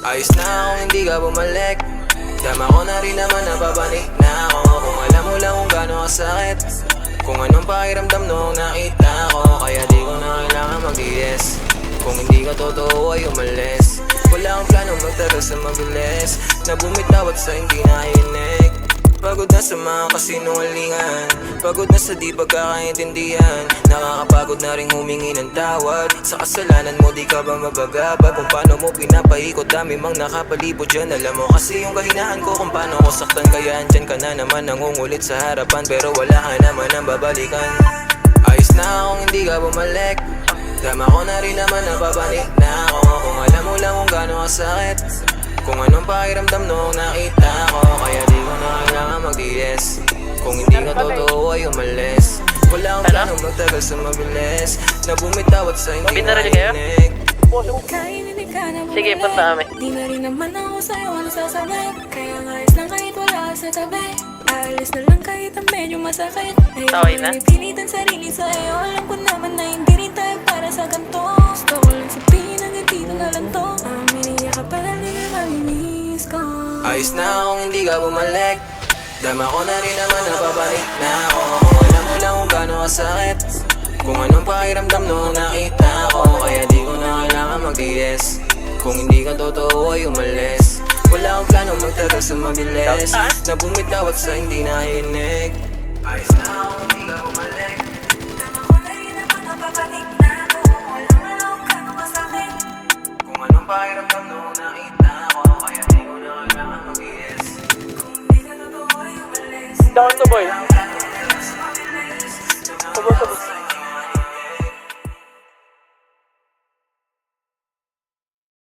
Ayos na kung hindi ka bumalik. Dama ko na rin naman nababalik na ako. Kung alam mo lang kung gano'ng kasakit, kung anong pakiramdam noong nakita ko. Kaya di ko na kailangan mag-DS. Kung hindi ka totoo ay umalis. Wala akong planong magtagal sa mabilis, na bumitaw at sa hindi nakinig. Pagod na sa mga kasinungalingan, pagod na sa di pagkakaintindihan. Nakakapagod na rin humingi ng tawad. Sa kasalanan mo di ka ba mabagabag? Kung paano mo pinapaikot, dami mang nakapalibot dyan. Alam mo kasi yung kahinaan ko kung paano ko saktan. Kaya andyan ka na naman nangungulit sa harapan, pero wala ka naman ang babalikan. Ayos na kung hindi ka bumalik. Dama ko na rin naman nababalik na ako. Kung alam mo lang kung gano'ng kasakit, kung anong pakiramdam noong nakita ko. Kaya di ko na kailangan mag-DS. Kung hindi ka totoo ay umalis. Wala akong planong magtagal sa mabilis, na bumitaw at sa hindi nakinig. Sige, punta kami. Di na rin naman ako sa'yo ang sasabay. Kaya nga ayos lang kahit wala ka sa tabi. Aalis na lang kahit ang medyo masakit. Okay na? Ayaw ko pilitan sarili sa'yo. Alam ko naman na hindi rin tayo para sa ganito. Gusto ko lang sabihin na dito na lang to. Aminiya ka pala di na mamimiss ko. Ayos na kung hindi ka bumalik. Dama ko na rin naman nababalik na ako. Kung alam mo lang kung gano'ng kasakit, kung anong pakiramdam noong nakita ko. Kaya di ko na kailangan mag-DS. Kung hindi ka totoo ay umalis. Wala akong planong magtagal sa mabilis, na bumitaw at sa hindi nakinig. Ayos na kung hindi ka bumalik. Dama ko na rin naman nababalik na ako. Alam mo lang kung gano'ng kasakit. Kung anong pakiramdam noong nakita ko. Kaya di ko na kailangan mag-DS. Kung hindi ka totoo ay umalis. Down to boy.